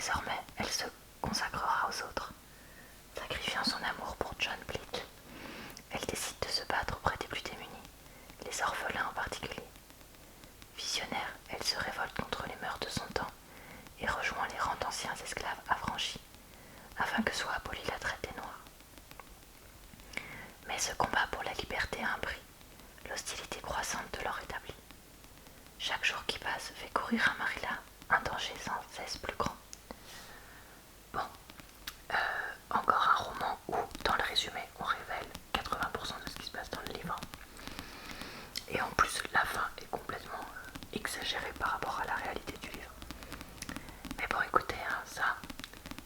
Désormais, elle se consacrera aux autres. Sacrifiant son amour pour John Bleak, elle décide de se battre auprès des plus démunis, les orphelins en particulier. Visionnaire, elle se révolte contre les mœurs de son temps et rejoint les rangs d'anciens esclaves affranchis, afin que soit abolie la traite des Noirs. Mais ce combat pour la liberté a un prix, l'hostilité croissante de l'ordre établi. Chaque jour qui passe fait courir à Marilla un danger sans cesse plus grand. Bon, encore un roman où, dans le résumé, on révèle 80% de ce qui se passe dans le livre. Et en plus, la fin est complètement exagérée par rapport à la réalité du livre. Mais bon, écoutez, hein, ça,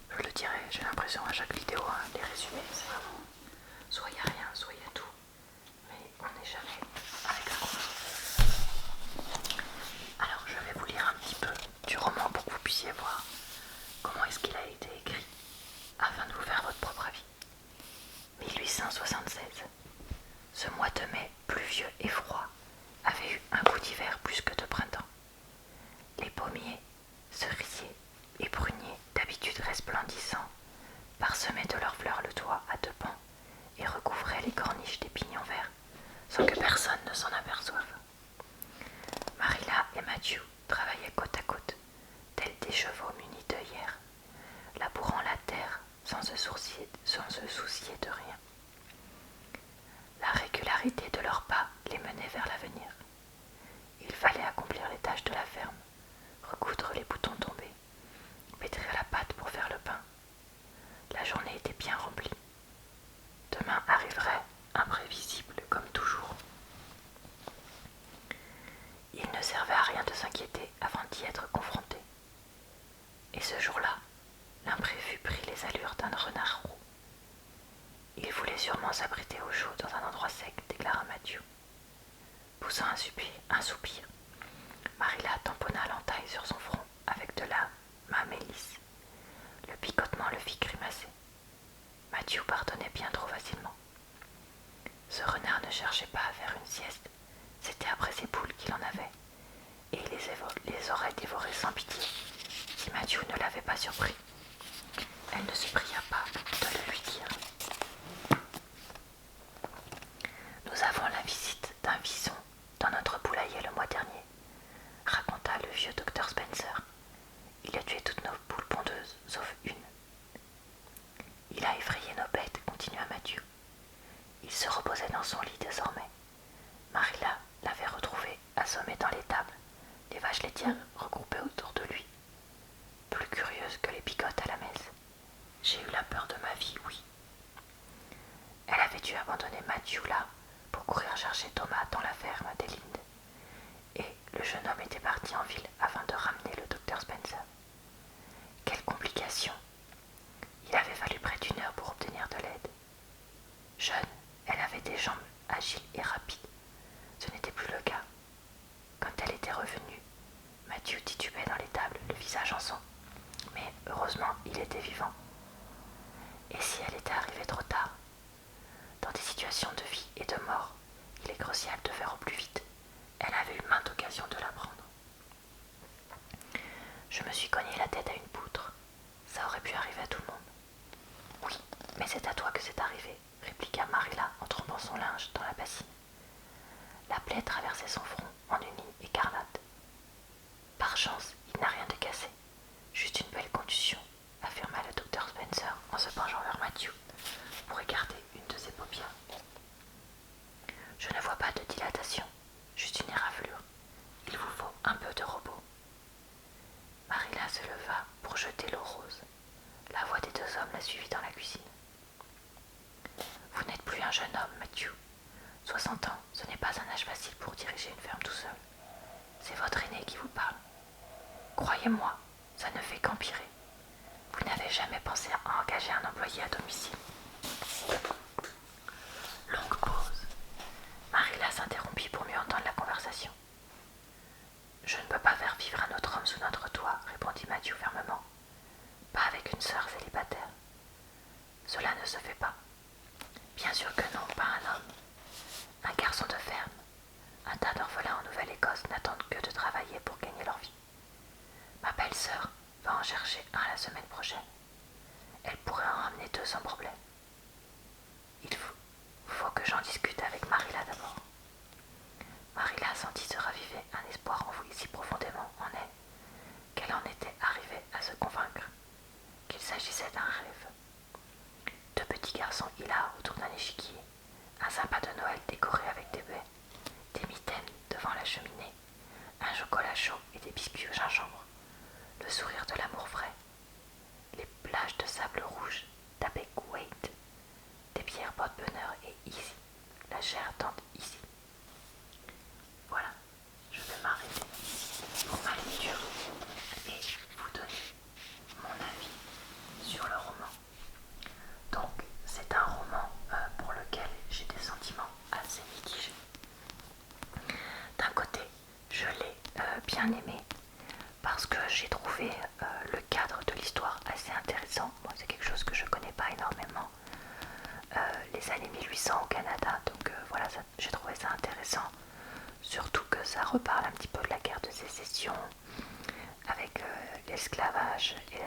je le dirai, j'ai l'impression à chaque vidéo, hein, les résumés, c'est vraiment soit il n'y a rien, soit il y a tout. Mais on n'est jamais avec la confiance. Alors, je vais vous lire un petit peu du roman pour que vous puissiez voir comment est-ce qu'il a été écrit, afin de vous faire votre propre avis. 1876. Ce mois de mai, pluvieux et froid, avait eu un goût d'hiver plus que de printemps. Les pommiers, cerisiers et pruniers, d'habitude resplendissants, parsemaient de leurs fleurs le toit à deux pans et recouvraient les corniches des pignons verts, sans que personne ne s'en aperçoive. Marilla et Matthew travaillaient côte à côte, tels des chevaux munis d'œillères, labourant la terre sans se soucier de rien. La régularité de leurs pas les menait vers l'avenir. Il fallait accomplir les tâches de la ferme, recoudre les boutons tombés, pétrir la pâte pour faire le pain. La journée était bien remplie. Demain arriverait, imprévisible comme toujours. Il ne servait à rien de s'inquiéter avant d'y être confronté. Et ce jour-là, l'imprévu prit les allures d'un renard roux. Il voulait sûrement s'abriter au chaud dans un endroit sec, déclara Matthew. Poussant un soupir, Marilla tamponna l'entaille sur son front avec de la main mélisse. Le picotement le fit grimacer. Matthew pardonnait bien trop facilement. Ce renard ne cherchait pas à faire une sieste, c'était après ses poules qu'il en avait, et il les aurait dévorées sans pitié, si Matthew ne l'avait pas surpris. Elle ne se pria pas de le lui dire. Nous avons la visite d'un vison dans notre poulailler le mois dernier, raconta le vieux docteur Spencer. Il a tué toutes nos poules pondeuses, sauf une. Il a effrayé nos bêtes, continua Matthew. Il se reposait dans son lit désormais. Marilla l'avait retrouvé assommé dans l'étable, les vaches laitières regroupées autour de lui. Plus curieuse que les bigotes à la messe. J'ai eu la peur de ma vie, oui. Elle avait dû abandonner Matthew là pour courir chercher Thomas dans la ferme des Lynde. Et le jeune homme était parti en ville afin de ramener le docteur Spencer. Quelle complication! Il avait fallu près d'une heure pour obtenir de l'aide. Jeune, elle avait des jambes agiles et rapides. Ce n'était plus le cas. Quand elle était revenue, Matthew titubait dans l'étable, le visage en sang. Mais heureusement, il était vivant. Et si elle était arrivée trop tard? Dans des situations de vie et de mort, il est crucial de faire au plus vite. Elle avait eu maintes occasions de l'apprendre. Je me suis cogné la tête à une poutre. Ça aurait pu arriver à tout le monde. Oui, mais c'est à toi que c'est arrivé, répliqua Marilla en trempant son linge dans la bassine. La plaie traversait son front en une ligne écarlate. Par chance, il n'a rien de cassé. Juste une belle contusion, affirma le docteur Spencer en se penchant vers Matthew pour écarter une de ses paupières. Je ne vois pas de dilatation, juste une éraflure. Il vous faut un peu de repos. Marilla se leva pour jeter l'eau rose. La voix des deux hommes la suivit dans la cuisine. Vous n'êtes plus un jeune homme, Matthew. 60 ans, ce n'est pas un âge facile pour diriger une ferme tout seul. C'est votre aîné qui vous parle. Croyez-moi, ça ne fait qu'empirer. Vous n'avez jamais pensé à engager un employé à domicile. Longue pause. Marilla s'interrompit pour mieux entendre la conversation. Je ne peux pas faire vivre un autre homme sous notre toit, répondit Matthew fermement. Pas avec une sœur célibataire. Cela ne se fait pas. Bien sûr que non, pas un homme. Un garçon de ferme. Un tas d'orphelins en Nouvelle-Écosse n'attendent que de travailler pour gagner leur vie. Ma belle-sœur va en chercher un la semaine prochaine. Elle pourrait en ramener 2 sans problème. Il faut que j'en discute avec Marilla d'abord. Marilla sentit se raviver un espoir enfoui si profondément en elle qu'elle en était arrivée à se convaincre qu'il s'agissait d'un rêve. 2 petits garçons hilares autour d'un échiquier, un sapin de Noël décoré avec des baies, des mitaines devant la cheminée, un chocolat chaud et des biscuits au gingembre, le sourire de l'amour vrai, les plages de sable rouge d'Abbey Wade, des bières porte-bonheur et Easy, la chère tante Easy. Voilà, je vais m'arrêter ici pour ma lecture et vous donner mon avis sur le roman. Donc, c'est un roman pour lequel j'ai des sentiments assez mitigés. D'un côté, je l'ai bien aimé parce que j'ai trouvé le cadre de l'histoire assez intéressant. Moi, c'est quelque chose que je connais pas énormément. Les années 1800 au Canada, donc voilà, j'ai trouvé ça intéressant. Surtout que ça reparle un petit peu de la guerre de sécession avec l'esclavage et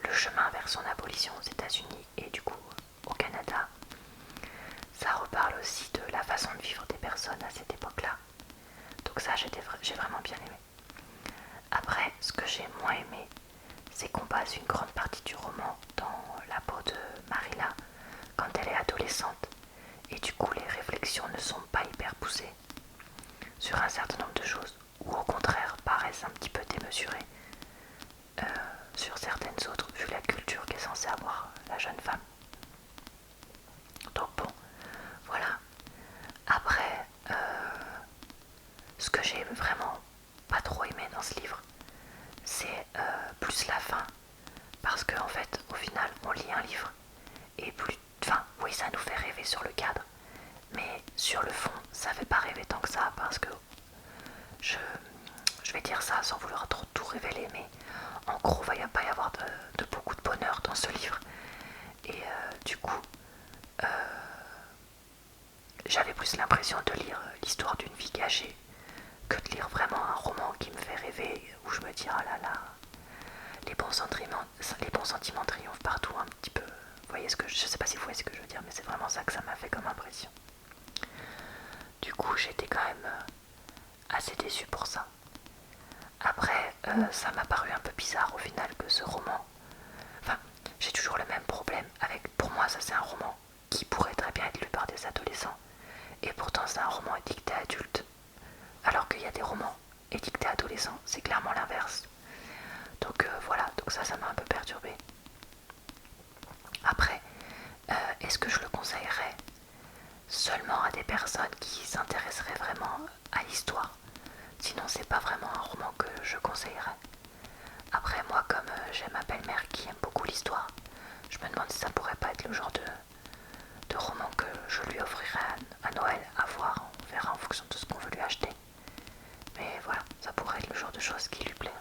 le chemin vers son abolition aux États-Unis et du coup au Canada. Ça reparle aussi de la façon de vivre des personnes à cette époque-là. Donc ça, j'ai vraiment bien aimé. Après, ce que j'ai moins aimé, c'est qu'on passe une grande partie du roman dans la peau de Marilla quand elle est adolescente. Et du coup, les réflexions ne sont pas hyper poussées sur un certain nombre de choses, ou au contraire paraissent un petit peu démesurées sur certaines autres, vu la culture qu'est censée avoir la jeune femme. Donc bon, voilà. Après, ce que j'ai vraiment pas trop aimé dans ce livre, c'est plus la fin. Parce qu'en fait, au final, on lit un livre et plus... Enfin, oui, ça nous fait rêver sur le cadre. Mais sur le fond, ça fait pas rêver tant que ça parce que je vais dire ça sans vouloir trop tout révéler, mais en gros, il va pas y avoir de beaucoup de bonheur dans ce livre. Et du coup, j'avais plus l'impression de lire l'histoire d'une vie gâchée que de lire vraiment un roman qui me fait rêver, où je me dis, ah là là, les bons sentiments triomphent partout un petit peu. Vous voyez je sais pas si vous voyez ce que je veux dire, mais c'est vraiment ça que ça m'a fait comme impression. Du coup, j'étais quand même assez déçue pour ça. Après, ça m'a paru un peu bizarre au final que ce roman... Enfin, j'ai toujours le même problème avec... Pour moi, ça c'est un roman qui pourrait très bien être lu par des adolescents. Et pourtant, c'est un roman édicté adulte. Alors qu'il y a des romans édictés adolescents, c'est clairement l'inverse. Donc voilà, donc ça m'a un peu perturbée. Après, est-ce que je le conseillerais seulement à des personnes qui s'intéresseraient vraiment à l'histoire? Sinon, c'est pas vraiment un roman que je conseillerais. Après, moi, comme j'ai ma belle-mère qui aime beaucoup l'histoire, je me demande si ça pourrait pas être le genre de roman que je lui offrirais à Noël à voir. On verra en fonction de ce qu'on veut lui acheter. Mais voilà, ça pourrait être le genre de choses qui lui plaît.